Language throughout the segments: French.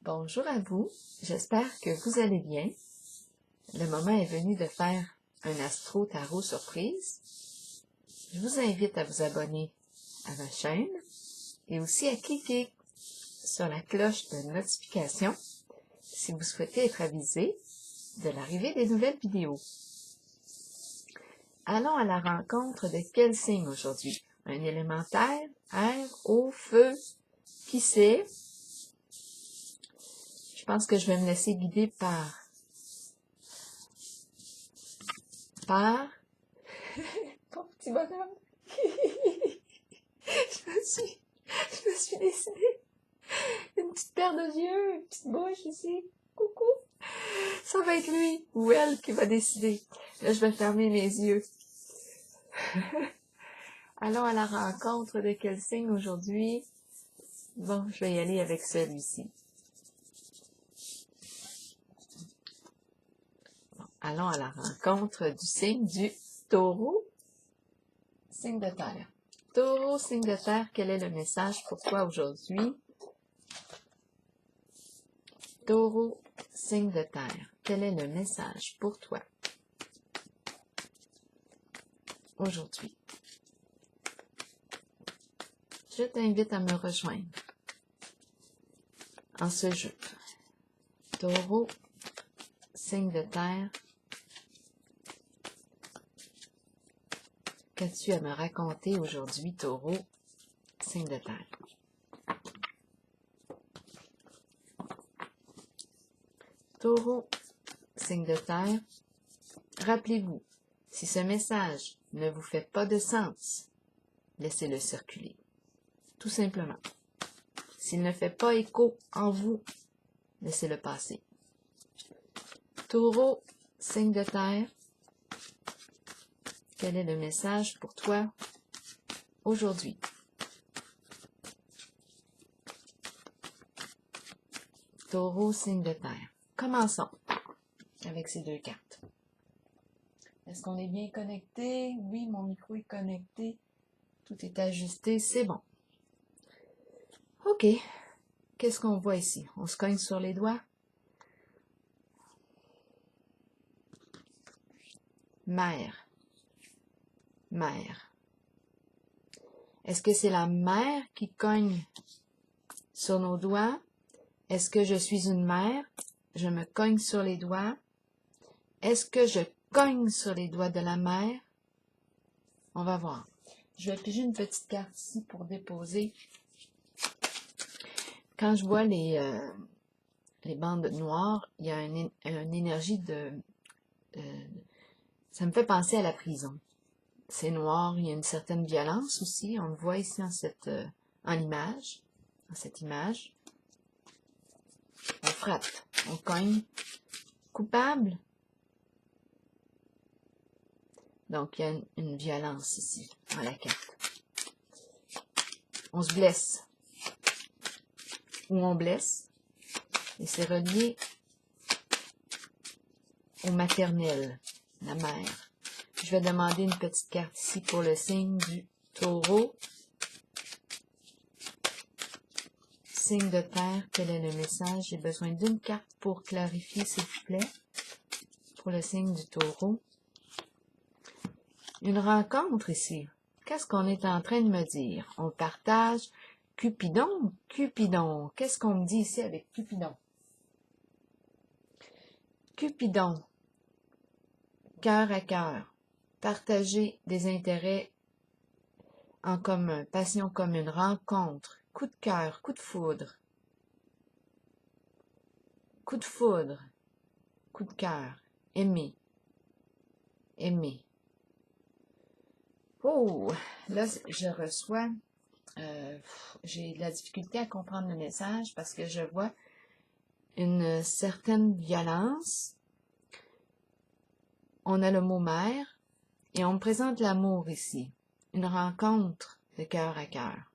Bonjour à vous, j'espère que vous allez bien. Le moment est venu de faire un Astro Tarot surprise. Je vous invite à vous abonner à ma chaîne et aussi à cliquer sur la cloche de notification si vous souhaitez être avisé de l'arrivée des nouvelles vidéos. Allons à la rencontre de quel signe aujourd'hui? Un élémentaire, air, eau, feu, qui sait? Je pense que je vais me laisser guider par mon petit bonhomme. je me suis décidée une petite paire de yeux, une petite bouche ici. Coucou. Ça va être lui ou elle qui va décider. Là, je vais fermer mes yeux. Allons à la rencontre de quel signe aujourd'hui? Bon, je vais y aller avec celui-ci. Bon, allons à la rencontre du signe du Taureau, signe de terre. Taureau, signe de terre, quel est le message pour toi aujourd'hui? Taureau, signe de terre, quel est le message pour toi aujourd'hui? Je t'invite à me rejoindre en ce jeu. Taureau, signe de terre, qu'as-tu à me raconter aujourd'hui, Taureau, signe de terre? Taureau, signe de terre, rappelez-vous, si ce message ne vous fait pas de sens, laissez-le circuler. Tout simplement. S'il ne fait pas écho en vous, laissez-le passer. Taureau, signe de terre, quel est le message pour toi aujourd'hui? Taureau, signe de terre. Commençons avec ces deux cartes. Est-ce qu'on est bien connecté? Oui, mon micro est connecté. Tout est ajusté, c'est bon. OK. Qu'est-ce qu'on voit ici? On se cogne sur les doigts. Mère. Mère. Est-ce que c'est la mère qui cogne sur nos doigts? Est-ce que je suis une mère? Je me cogne sur les doigts. Est-ce que je cogne sur les doigts de la mère? On va voir. Je vais piger une petite carte ici pour déposer. Quand je vois les bandes noires, il y a une énergie de... ça me fait penser à la prison. C'est noir, il y a une certaine violence aussi. On le voit ici dans cette image. Dans cette image. On frappe, on cogne. Coupable. Donc, il y a une violence ici, dans la carte. On se blesse. Ou on blesse. Et c'est relié au maternel, la mère. Je vais demander une petite carte ici pour le signe du Taureau. Signe de terre, quel est le message? J'ai besoin d'une carte pour clarifier, s'il vous plaît, pour le signe du Taureau. Une rencontre ici. Qu'est-ce qu'on est en train de me dire? On partage. Cupidon, Cupidon. Qu'est-ce qu'on me dit ici avec Cupidon? Cupidon. Cœur à cœur. Partager des intérêts en commun. Passion commune. Rencontre. Coup de cœur. Coup de foudre. Coup de foudre. Coup de cœur. Aimer. Aimer. Oh! Là, je reçois... j'ai de la difficulté à comprendre le message parce que je vois une certaine violence. On a le mot mère et on me présente l'amour ici. Une rencontre de cœur à cœur.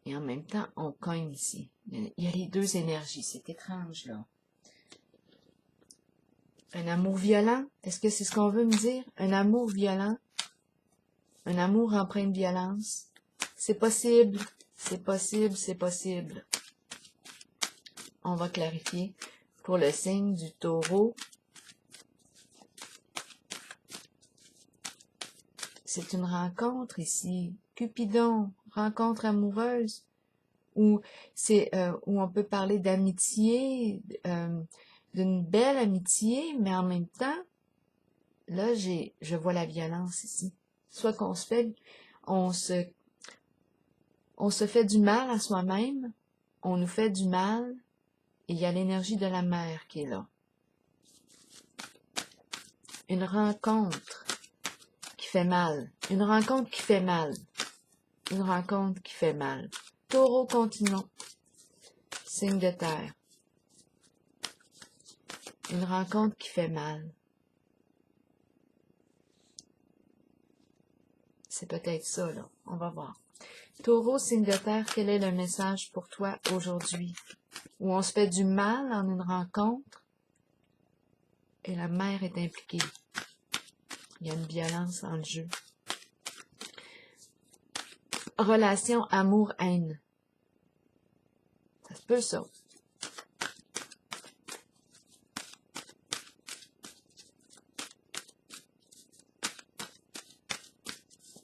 Et en même temps, on cogne ici. Il y a les deux énergies. C'est étrange, là. Un amour violent, est-ce que c'est ce qu'on veut me dire? Un amour violent? Un amour empreint de violence? C'est possible, c'est possible, c'est possible. on va clarifier pour le signe du Taureau. C'est une rencontre ici. Cupidon, rencontre amoureuse. Où on peut parler d'amitié, d'une belle amitié, mais en même temps, là, je vois la violence ici. Soit qu'on on se fait du mal à soi-même, on nous fait du mal, et il y a l'énergie de la mer qui est là. Une rencontre qui fait mal. Une rencontre qui fait mal. Une rencontre qui fait mal. Taureau, continuons. Signe de terre. Une rencontre qui fait mal. C'est peut-être ça, là. On va voir. Taureau, signe de terre, quel est le message pour toi aujourd'hui? Où on se fait du mal en une rencontre et la mère est impliquée. Il y a une violence en jeu. Relation amour-haine. Ça se peut, ça.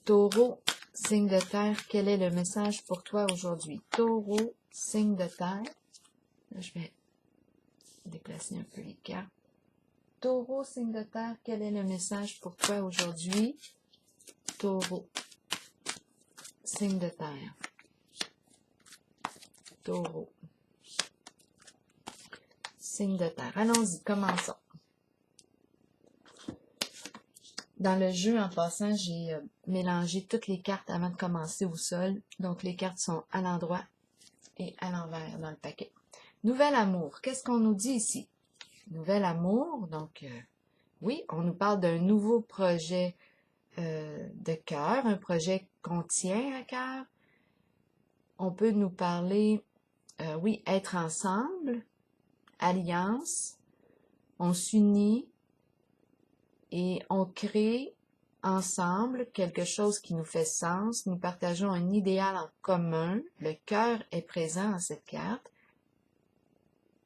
Taureau, signe de terre, quel est le message pour toi aujourd'hui? Taureau, signe de terre. Là, je vais déplacer un peu les cartes. Taureau, signe de terre, quel est le message pour toi aujourd'hui? Taureau, signe de terre. Taureau, signe de terre. Allons-y, commençons. Dans le jeu, en passant, j'ai mélangé toutes les cartes avant de commencer au sol. Donc, les cartes sont à l'endroit et à l'envers dans le paquet. Nouvel amour. Qu'est-ce qu'on nous dit ici? Nouvel amour. Donc, oui, on nous parle d'un nouveau projet de cœur, un projet qu'on tient à cœur. On peut nous parler, oui, être ensemble, alliance, on s'unit et on crée ensemble quelque chose qui nous fait sens. Nous partageons un idéal en commun. Le cœur est présent dans cette carte.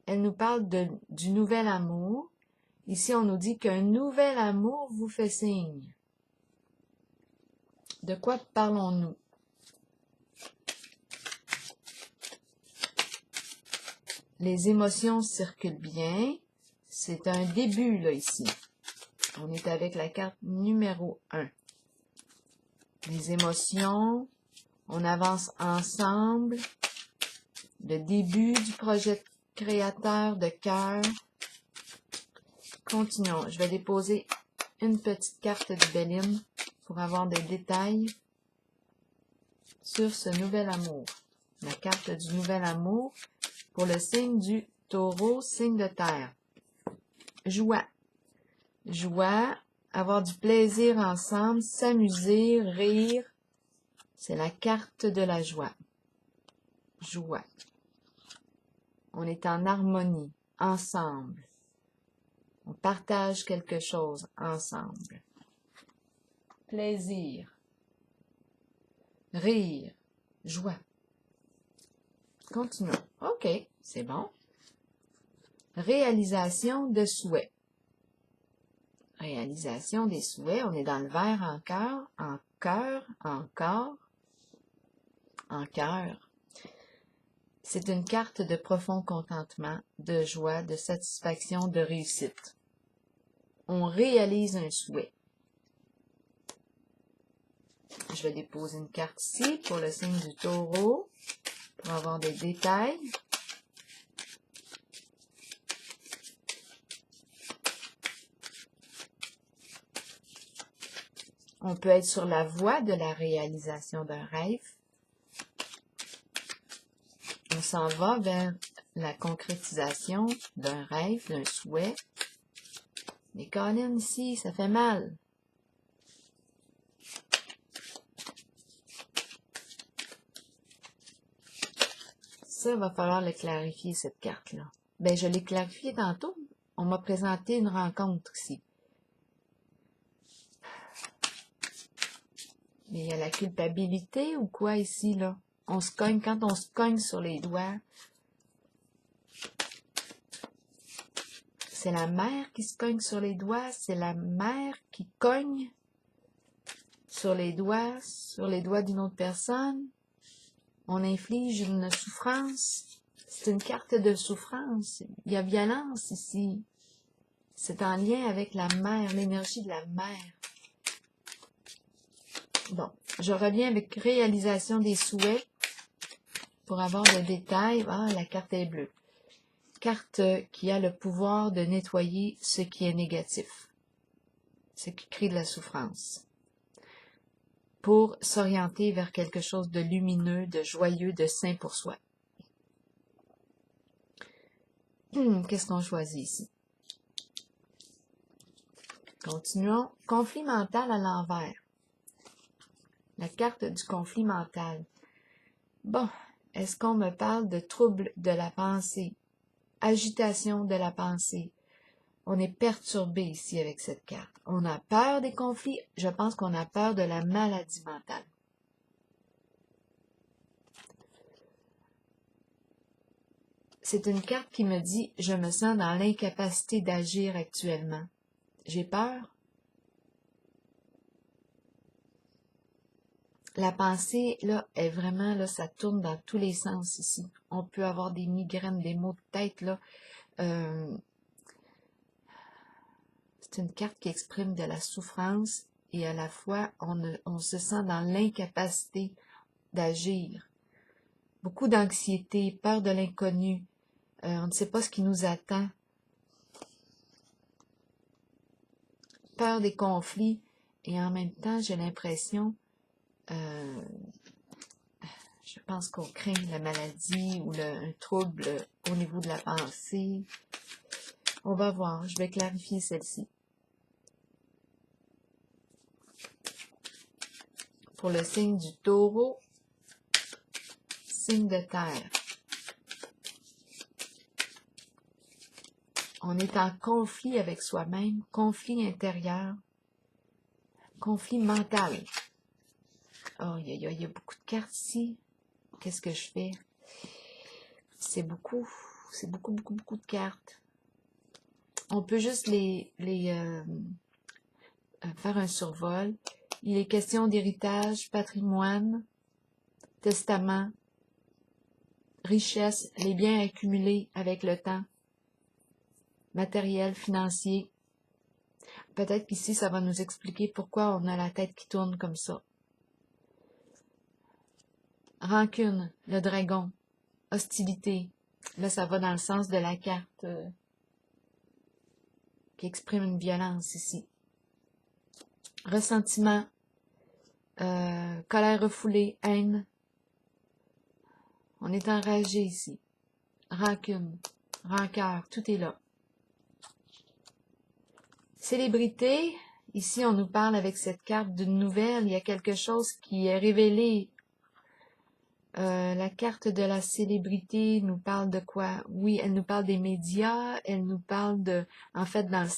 Elle nous parle du nouvel amour. Ici, on nous dit qu'un nouvel amour vous fait signe. De quoi parlons-nous? Les émotions circulent bien. C'est un début, là, ici. On est avec la carte numéro 1. Les émotions, on avance ensemble. Le début du projet créateur de cœur. Continuons. Je vais déposer une petite carte du Bélim pour avoir des détails sur ce nouvel amour. La carte du nouvel amour pour le signe du Taureau, signe de terre. Joie. Joie, avoir du plaisir ensemble, s'amuser, rire. C'est la carte de la joie. Joie. On est en harmonie, ensemble. On partage quelque chose ensemble. Plaisir. Rire. Joie. Continuons. OK, c'est bon. Réalisation de souhaits. Réalisation des souhaits. On est dans le vert en cœur, encore, en cœur. C'est une carte de profond contentement, de joie, de satisfaction, de réussite. On réalise un souhait. Je vais déposer une carte ici pour le signe du Taureau, pour avoir des détails. On peut être sur la voie de la réalisation d'un rêve. On s'en va vers la concrétisation d'un rêve, d'un souhait. Mais Colin, ici, ça fait mal. Ça, va falloir le clarifier, cette carte-là. Ben, je l'ai clarifié tantôt. On m'a présenté une rencontre ici. Mais il y a la culpabilité ou quoi ici, là? On se cogne, quand on se cogne sur les doigts, c'est la mère qui se cogne sur les doigts, c'est la mère qui cogne sur les doigts d'une autre personne. On inflige une souffrance. C'est une carte de souffrance. Il y a violence ici. C'est en lien avec la mère, l'énergie de la mère. Bon, je reviens avec réalisation des souhaits pour avoir le détail. Ah, la carte est bleue. Carte qui a le pouvoir de nettoyer ce qui est négatif, ce qui crée de la souffrance, pour s'orienter vers quelque chose de lumineux, de joyeux, de sain pour soi. Qu'est-ce qu'on choisit ici? Continuons. Conflit mental à l'envers. La carte du conflit mental. Bon, est-ce qu'on me parle de trouble de la pensée? Agitation de la pensée. On est perturbé ici avec cette carte. On a peur des conflits. Je pense qu'on a peur de la maladie mentale. C'est une carte qui me dit « Je me sens dans l'incapacité d'agir actuellement. J'ai peur. » La pensée, là, est vraiment, là, ça tourne dans tous les sens ici. On peut avoir des migraines, des maux de tête, là. C'est une carte qui exprime de la souffrance et à la fois, on se sent dans l'incapacité d'agir. Beaucoup d'anxiété, peur de l'inconnu. On ne sait pas ce qui nous attend. Peur des conflits. Et en même temps, j'ai l'impression... je pense qu'on craint la maladie ou un trouble au niveau de la pensée. On va voir, je vais clarifier celle-ci. Pour le signe du taureau, signe de terre. On est en conflit avec soi-même, conflit intérieur, conflit mental. Oh, il y a beaucoup de cartes ici. Qu'est-ce que je fais? C'est beaucoup de cartes. On peut juste faire un survol. Il est question d'héritage, patrimoine, testament, richesse, les biens accumulés avec le temps, matériel, financier. Peut-être qu'ici, ça va nous expliquer pourquoi on a la tête qui tourne comme ça. Rancune, le dragon, hostilité. Là, ça va dans le sens de la carte qui exprime une violence ici. Ressentiment, colère refoulée, haine. On est enragé ici. Rancune, rancœur, tout est là. Célébrité, ici on nous parle avec cette carte d'une nouvelle, il y a quelque chose qui est révélé. La carte de la célébrité nous parle de quoi? Oui, elle nous parle des médias, elle nous parle de, en fait, dans le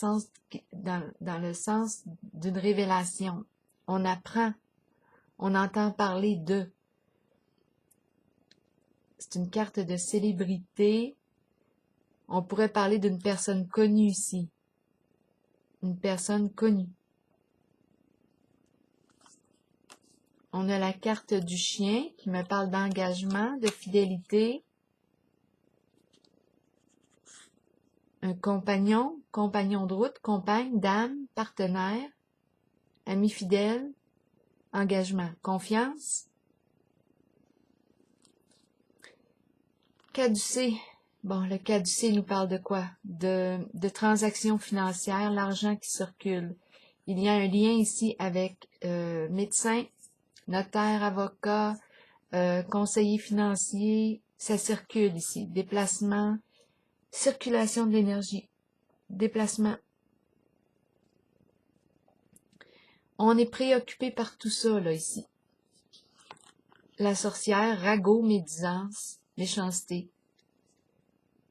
sens d'une révélation. On apprend, on entend parler de. C'est une carte de célébrité. On pourrait parler d'une personne connue ici. Une personne connue. On a la carte du chien qui me parle d'engagement, de fidélité. Un compagnon, compagnon de route, compagne, dame, partenaire, ami fidèle, engagement, confiance. Caducé. Bon, le caducé nous parle de quoi? De transactions financières, l'argent qui circule. Il y a un lien ici avec médecin, notaire, avocat, conseiller financier. Ça circule ici. Déplacement, circulation de l'énergie, déplacement. On est préoccupé par tout ça, là, ici. La sorcière, ragot, médisance, méchanceté.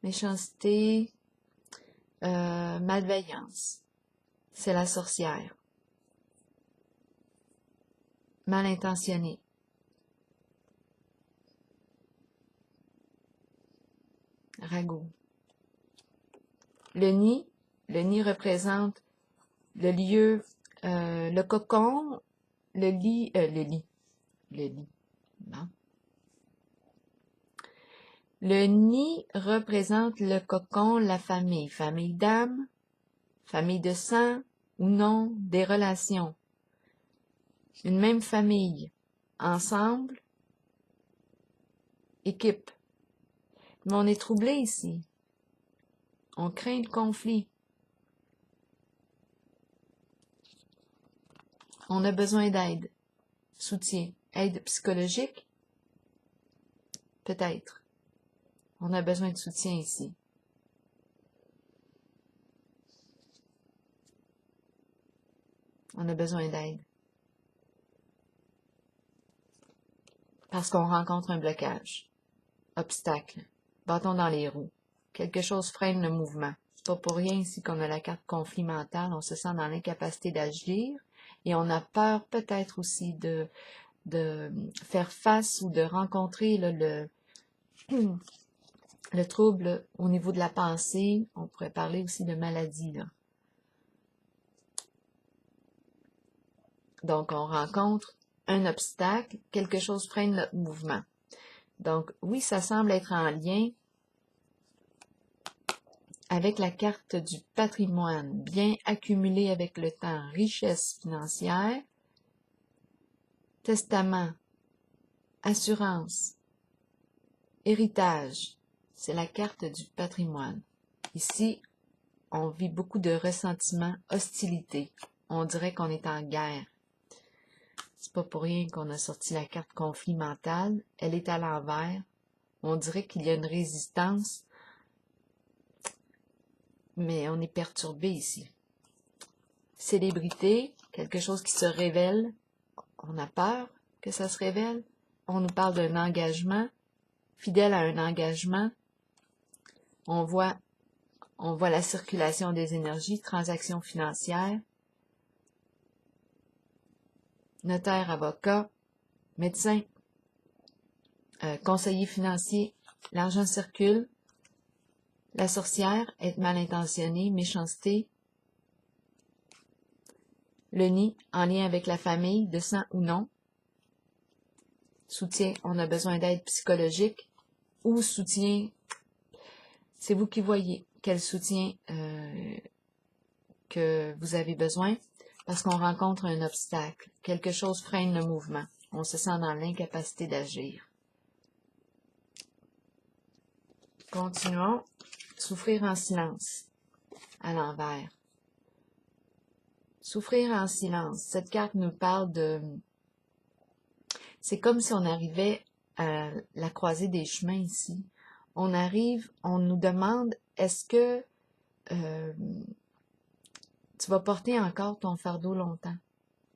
Méchanceté, malveillance. C'est la sorcière. Mal intentionnée. Ragot. Le nid, Le nid représente le lieu, le cocon, le lit, non. Le nid représente le cocon, la famille, famille d'âme, famille de sang ou non, des relations. Une même famille, ensemble, équipe. Mais on est troublé ici. On craint le conflit. On a besoin d'aide, soutien, aide psychologique, peut-être. On a besoin de soutien ici. On a besoin d'aide. Parce qu'on rencontre un blocage, obstacle, bâton dans les roues. Quelque chose freine le mouvement. C'est pas pour rien ici qu'on a la carte conflit mental. On se sent dans l'incapacité d'agir et on a peur peut-être aussi de faire face ou de rencontrer là, le trouble au niveau de la pensée. On pourrait parler aussi de maladie, là. Donc, on rencontre un obstacle, quelque chose freine notre mouvement. Donc, oui, ça semble être en lien avec la carte du patrimoine, bien accumulé avec le temps, richesse financière, testament, assurance, héritage. C'est la carte du patrimoine. Ici, on vit beaucoup de ressentiment, hostilité. On dirait qu'on est en guerre. C'est pas pour rien qu'on a sorti la carte conflit mental. Elle est à l'envers. On dirait qu'il y a une résistance, mais on est perturbé ici. Célébrité, quelque chose qui se révèle. On a peur que ça se révèle. On nous parle d'un engagement, fidèle à un engagement. On voit la circulation des énergies, transactions financières, notaire, avocat, médecin, conseiller financier, l'argent circule, la sorcière, être mal intentionné, méchanceté, le nid, en lien avec la famille, de sang ou non, soutien, on a besoin d'aide psychologique, ou soutien, c'est vous qui voyez quel soutien que vous avez besoin, parce qu'on rencontre un obstacle, quelque chose freine le mouvement, on se sent dans l'incapacité d'agir. Continuons. Souffrir en silence, à l'envers. Souffrir en silence. Cette carte nous parle de... C'est comme si on arrivait à la croisée des chemins ici. On arrive, on nous demande, est-ce que tu vas porter encore ton fardeau longtemps?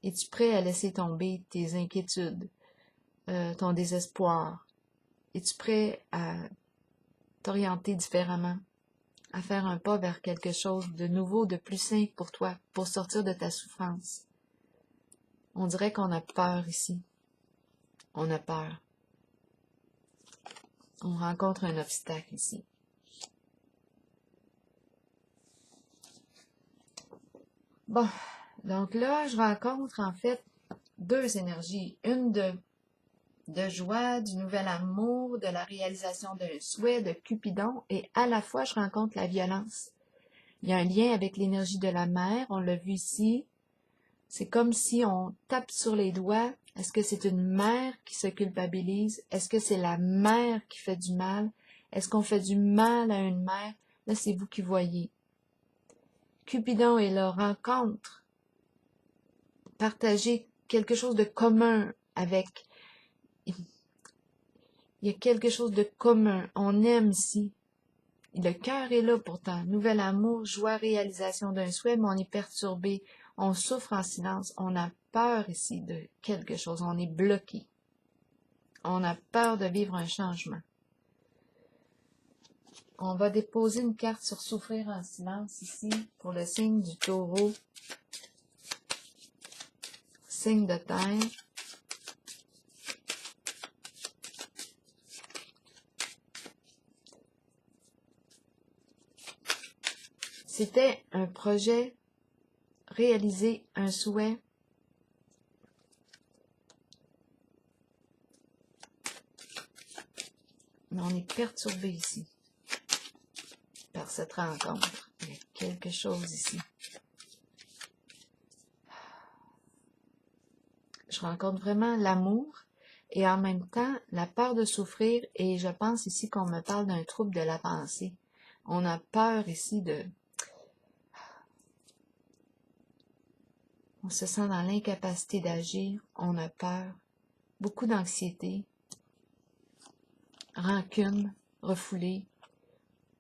Es-tu prêt à laisser tomber tes inquiétudes, ton désespoir? Es-tu prêt à t'orienter différemment? À faire un pas vers quelque chose de nouveau, de plus sain pour toi, pour sortir de ta souffrance. On dirait qu'on a peur ici. On a peur. On rencontre un obstacle ici. Bon, donc là, je rencontre en fait deux énergies. Une de joie, du nouvel amour, de la réalisation d'un souhait, de Cupidon, et à la fois, je rencontre la violence. Il y a un lien avec l'énergie de la mère, on l'a vu ici. C'est comme si on tape sur les doigts. Est-ce que c'est une mère qui se culpabilise? Est-ce que c'est la mère qui fait du mal? Est-ce qu'on fait du mal à une mère? Là, c'est vous qui voyez. Cupidon est là, rencontre. Partager quelque chose de commun avec... Il y a quelque chose de commun. On aime ici. Le cœur est là pourtant. Nouvel amour, joie, réalisation d'un souhait, mais on est perturbé. On souffre en silence. On a peur ici de quelque chose. On est bloqué. On a peur de vivre un changement. On va déposer une carte sur souffrir en silence ici pour le signe du taureau. Signe de terre. C'était un projet réalisé, un souhait. Mais on est perturbé ici par cette rencontre. Il y a quelque chose ici. Je rencontre vraiment l'amour et en même temps la peur de souffrir, et je pense ici qu'on me parle d'un trouble de la pensée. On a peur ici de... On se sent dans l'incapacité d'agir, on a peur, beaucoup d'anxiété, rancune, refoulée.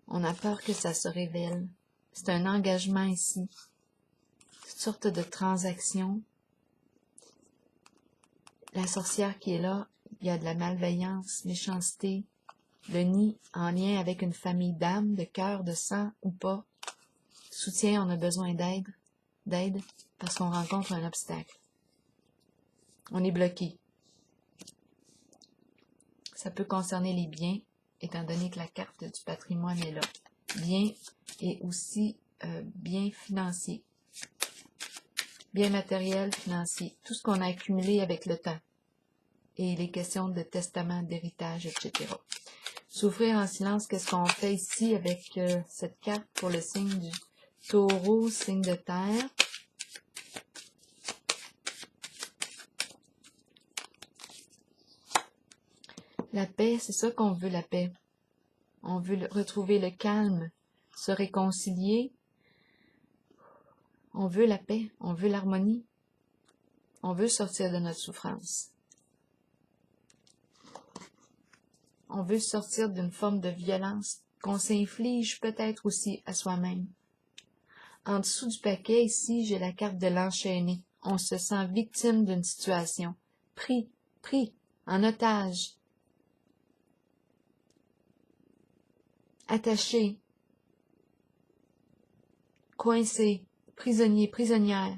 On a peur que ça se révèle. C'est un engagement ici, toutes sortes de transactions. La sorcière qui est là, il y a de la malveillance, méchanceté, le nid en lien avec une famille d'âme, de cœur, de sang ou pas. Soutien, on a besoin d'aide parce qu'on rencontre un obstacle. On est bloqué. Ça peut concerner les biens, étant donné que la carte du patrimoine est là. Biens et aussi biens financiers. Biens matériels, financiers. Tout ce qu'on a accumulé avec le temps. Et les questions de testament, d'héritage, etc. Souffrir en silence, qu'est-ce qu'on fait ici avec cette carte pour le signe du Taureau, signe de terre? La paix, c'est ça qu'on veut, la paix. On veut retrouver le calme, se réconcilier. On veut la paix, on veut l'harmonie. On veut sortir de notre souffrance. On veut sortir d'une forme de violence qu'on s'inflige peut-être aussi à soi-même. En dessous du paquet, ici, j'ai la carte de l'enchaîné. On se sent victime d'une situation. Pris, en otage. Attaché. Coincé. Prisonnier, prisonnière.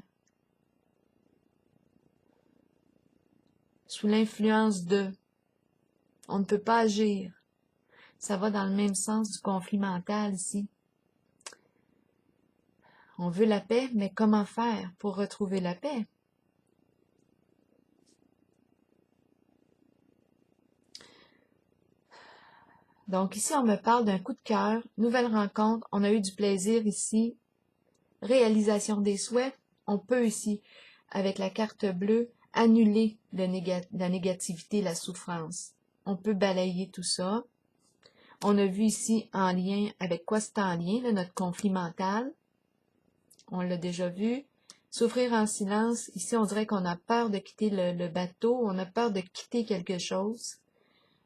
Sous l'influence de. On ne peut pas agir. Ça va dans le même sens du conflit mental ici. On veut la paix, mais comment faire pour retrouver la paix? Donc ici, on me parle d'un coup de cœur, nouvelle rencontre, on a eu du plaisir ici, réalisation des souhaits. On peut ici, avec la carte bleue, annuler la négativité, la souffrance. On peut balayer tout ça. On a vu ici en lien, avec quoi c'est en lien, là, notre conflit mental. On l'a déjà vu. Souffrir en silence, ici on dirait qu'on a peur de quitter le bateau, on a peur de quitter quelque chose,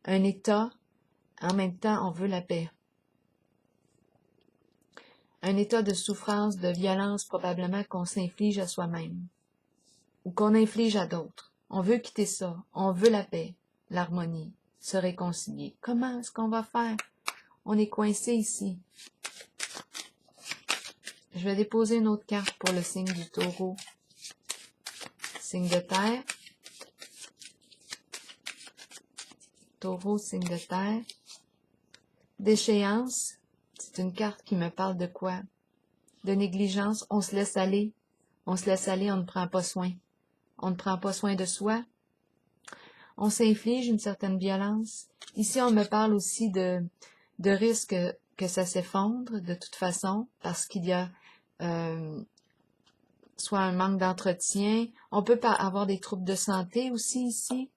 un état. En même temps, on veut la paix. Un état de souffrance, de violence probablement qu'on s'inflige à soi-même ou qu'on inflige à d'autres. On veut quitter ça. On veut la paix, l'harmonie, se réconcilier. Comment est-ce qu'on va faire? On est coincé ici. Je vais déposer une autre carte pour le signe du Taureau. Signe de terre. Taureau, signe de terre. Déchéance. C'est une carte qui me parle de quoi? De négligence. On se laisse aller. On se laisse aller, on ne prend pas soin. On ne prend pas soin de soi. On s'inflige une certaine violence. Ici, on me parle aussi de risque que ça s'effondre de toute façon, parce qu'il y a soit un manque d'entretien. On peut avoir des troubles de santé aussi ici.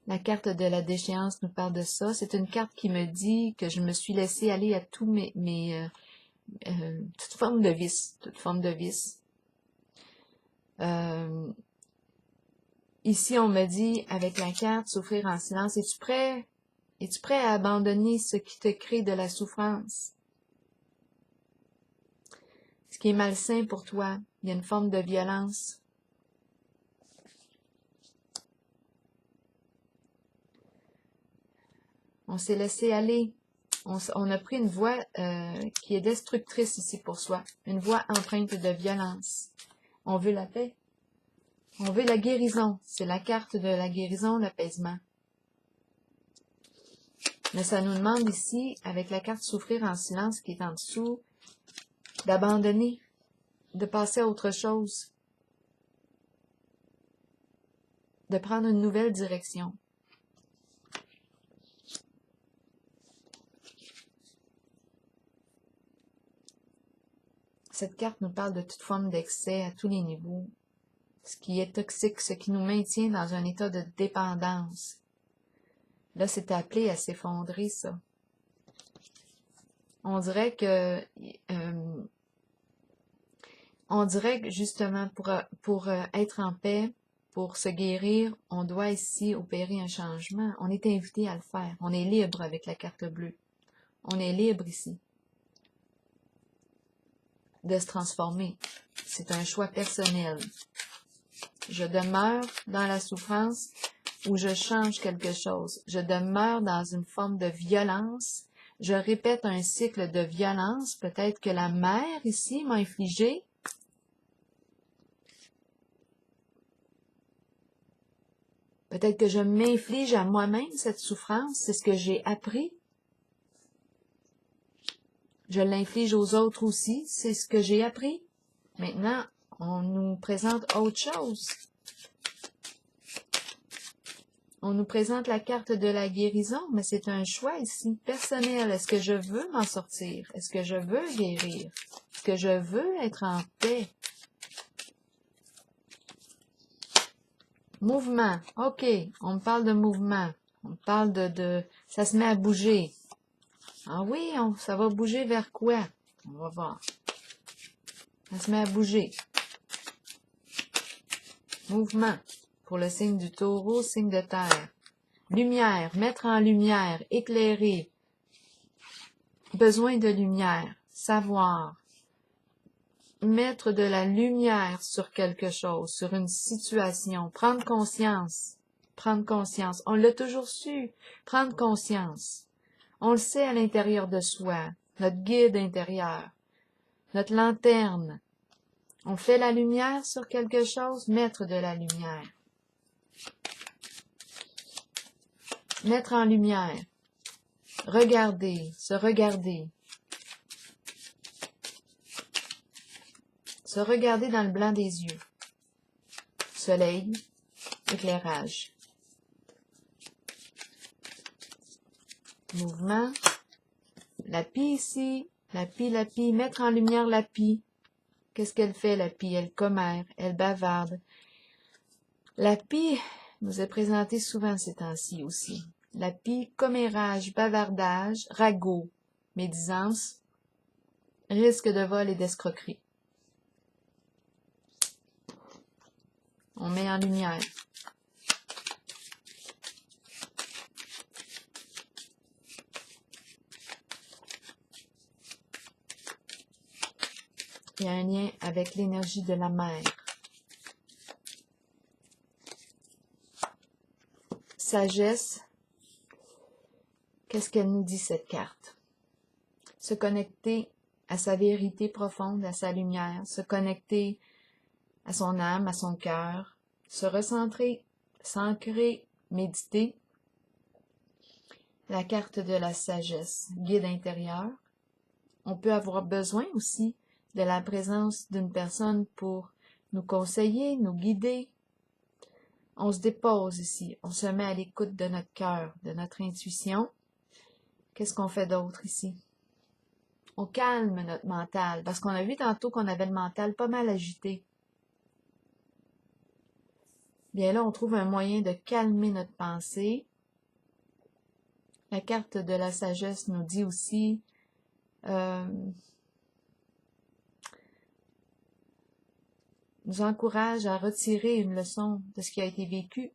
La carte de la déchéance nous parle de ça. C'est une carte qui me dit que je me suis laissée aller à tous toute forme de vice. Toute forme de vice. Ici, on me dit, avec la carte, souffrir en silence. Es-tu prêt? Es-tu prêt à abandonner ce qui te crée de la souffrance? Ce qui est malsain pour toi, il y a une forme de violence. On s'est laissé aller. On a pris une voie qui est destructrice ici pour soi. Une voie empreinte de violence. On veut la paix. On veut la guérison. C'est la carte de la guérison, l'apaisement. Mais ça nous demande ici, avec la carte souffrir en silence qui est en dessous, d'abandonner, de passer à autre chose, de prendre une nouvelle direction. Cette carte nous parle de toute forme d'excès à tous les niveaux, ce qui est toxique, ce qui nous maintient dans un état de dépendance. Là, c'est appelé à s'effondrer, ça. On dirait que justement, pour être en paix, pour se guérir, on doit ici opérer un changement. On est invité à le faire. On est libre avec la carte bleue. On est libre ici de se transformer. C'est un choix personnel. Je demeure dans la souffrance ou je change quelque chose. Je demeure dans une forme de violence. Je répète un cycle de violence. Peut-être que la mère ici m'a infligé. Peut-être que je m'inflige à moi-même cette souffrance. C'est ce que j'ai appris. Je l'inflige aux autres aussi. C'est ce que j'ai appris. Maintenant, on nous présente autre chose. On nous présente la carte de la guérison, mais c'est un choix ici, personnel. Est-ce que je veux m'en sortir? Est-ce que je veux guérir? Est-ce que je veux être en paix? Mouvement. OK, on me parle de mouvement. On me parle ça se met à bouger. Ah oui, ça va bouger vers quoi? On va voir. Ça se met à bouger. Mouvement. Pour le signe du taureau, signe de terre. Lumière, mettre en lumière, éclairer. Besoin de lumière, savoir. Mettre de la lumière sur quelque chose, sur une situation. Prendre conscience. Prendre conscience. On l'a toujours su. Prendre conscience. On le sait à l'intérieur de soi. Notre guide intérieur. Notre lanterne. On fait la lumière sur quelque chose, mettre de la lumière. Mettre en lumière. Regarder, se regarder. Se regarder dans le blanc des yeux. Soleil, éclairage. Mouvement. La pie ici, la pie, mettre en lumière la pie. Qu'est-ce qu'elle fait, la pie? Elle commère, elle bavarde. La pie nous est présentée souvent ces temps-ci aussi. La pie, commérage, bavardage, ragot, médisance, risque de vol et d'escroquerie. On met en lumière. Il y a un lien avec l'énergie de la mer. Sagesse. Qu'est-ce qu'elle nous dit, cette carte? Se connecter à sa vérité profonde, à sa lumière, se connecter à son âme, à son cœur, se recentrer, s'ancrer, méditer. La carte de la sagesse, guide intérieur. On peut avoir besoin aussi de la présence d'une personne pour nous conseiller, nous guider. On se dépose ici, on se met à l'écoute de notre cœur, de notre intuition. Qu'est-ce qu'on fait d'autre ici? On calme notre mental, parce qu'on a vu tantôt qu'on avait le mental pas mal agité. Bien là, on trouve un moyen de calmer notre pensée. La carte de la sagesse nous dit aussi nous encourage à retirer une leçon de ce qui a été vécu.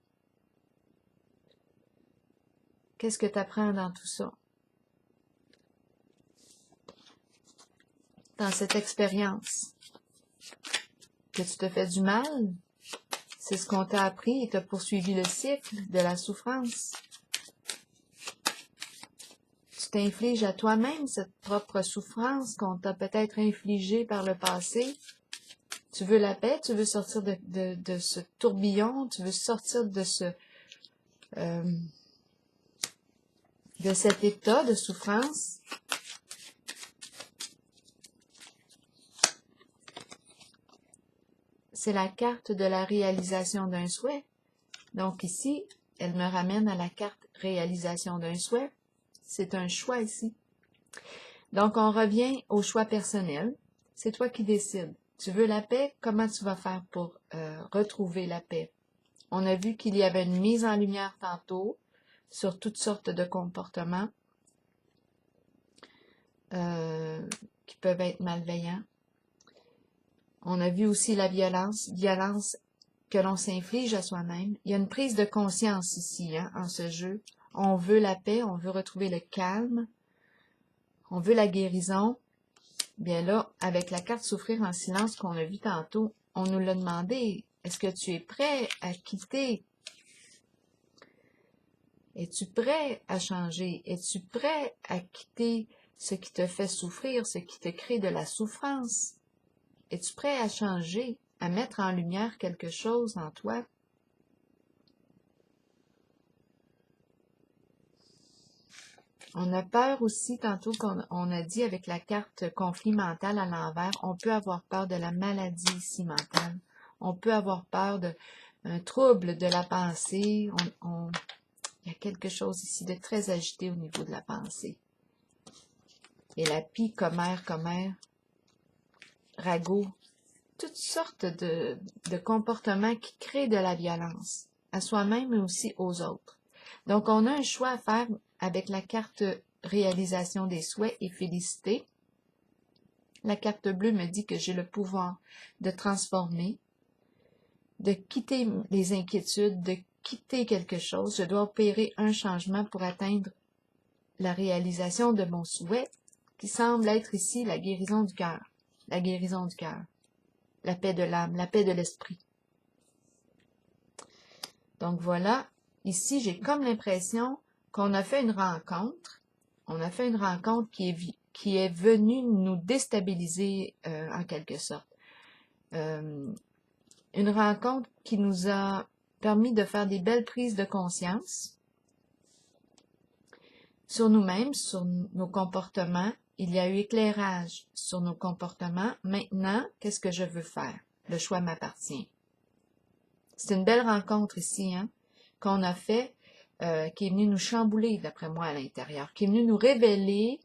Qu'est-ce que tu apprends dans tout ça? Dans cette expérience? Que tu te fais du mal? C'est ce qu'on t'a appris et tu as poursuivi le cycle de la souffrance. Tu t'infliges à toi-même cette propre souffrance qu'on t'a peut-être infligée par le passé. Tu veux la paix, tu veux sortir de ce tourbillon, tu veux sortir de cet état de souffrance. c'est la carte de la réalisation d'un souhait. Donc ici, elle me ramène à la carte réalisation d'un souhait. C'est un choix ici. Donc, on revient au choix personnel. C'est toi qui décides. Tu veux la paix? Comment tu vas faire pour retrouver la paix? On a vu qu'il y avait une mise en lumière tantôt sur toutes sortes de comportements qui peuvent être malveillants. On a vu aussi la violence que l'on s'inflige à soi-même. Il y a une prise de conscience ici, hein, en ce jeu. On veut la paix, on veut retrouver le calme, on veut la guérison. Bien là, avec la carte souffrir en silence qu'on a vu tantôt, on nous l'a demandé. Est-ce que tu es prêt à quitter? Es-tu prêt à changer? Es-tu prêt à quitter ce qui te fait souffrir, ce qui te crée de la souffrance? Es-tu prêt à changer, à mettre en lumière quelque chose en toi? On a peur aussi, tantôt qu'on a dit avec la carte conflit mental à l'envers, on peut avoir peur de la maladie ici mentale. On peut avoir peur d'un trouble de la pensée. Il y a quelque chose ici de très agité au niveau de la pensée. Et la pie, commère, ragot, toutes sortes de comportements qui créent de la violence, à soi-même mais aussi aux autres. Donc, on a un choix à faire avec la carte réalisation des souhaits et félicité. La carte bleue me dit que j'ai le pouvoir de transformer, de quitter les inquiétudes, de quitter quelque chose. Je dois opérer un changement pour atteindre la réalisation de mon souhait, qui semble être ici la guérison du cœur. La guérison du cœur. La paix de l'âme, la paix de l'esprit. Donc voilà, ici j'ai comme l'impression qu'on a fait une rencontre. On a fait une rencontre qui est venue nous déstabiliser en quelque sorte. Une rencontre qui nous a permis de faire des belles prises de conscience sur nous-mêmes, sur nos comportements. Il y a eu éclairage sur nos comportements. Maintenant, qu'est-ce que je veux faire? Le choix m'appartient. C'est une belle rencontre ici, hein, qu'on a fait, qui est venue nous chambouler, d'après moi, à l'intérieur, qui est venue nous révéler,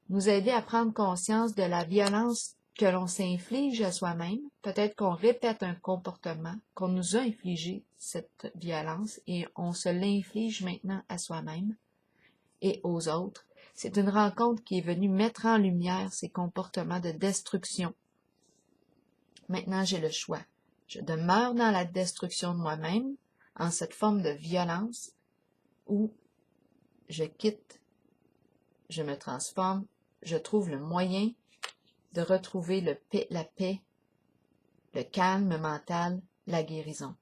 nous aider à prendre conscience de la violence que l'on s'inflige à soi-même. Peut-être qu'on répète un comportement, qu'on nous a infligé cette violence et on se l'inflige maintenant à soi-même et aux autres. C'est une rencontre qui est venue mettre en lumière ces comportements de destruction. Maintenant, j'ai le choix. Je demeure dans la destruction de moi-même, en cette forme de violence, ou je quitte, je me transforme, je trouve le moyen de retrouver la paix, le calme mental, la guérison.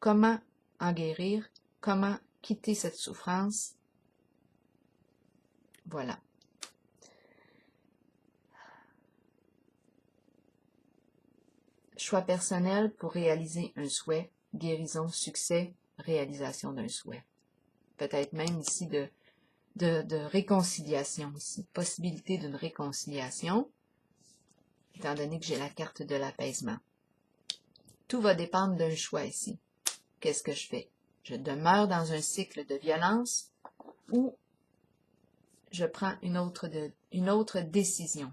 Comment en guérir? Comment quitter cette souffrance? Voilà. Choix personnel pour réaliser un souhait, guérison, succès, réalisation d'un souhait. Peut-être même ici de réconciliation ici, possibilité d'une réconciliation, étant donné que j'ai la carte de l'apaisement. Tout va dépendre d'un choix ici. Qu'est-ce que je fais? Je demeure dans un cycle de violence ou je prends une autre décision?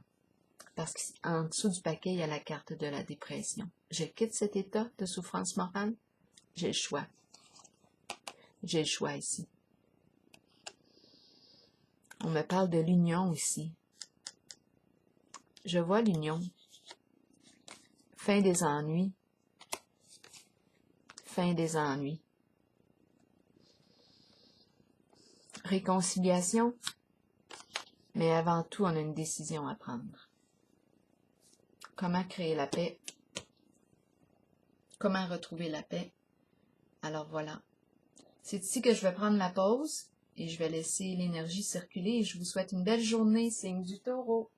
Parce qu'en dessous du paquet, il y a la carte de la dépression. Je quitte cet état de souffrance morale? J'ai le choix. J'ai le choix ici. On me parle de l'union ici. Je vois l'union. Fin des ennuis. Fin des ennuis. Réconciliation. Mais avant tout, on a une décision à prendre. Comment créer la paix? Comment retrouver la paix? Alors voilà. C'est ici que je vais prendre la pause et je vais laisser l'énergie circuler et je vous souhaite une belle journée, signe du Taureau.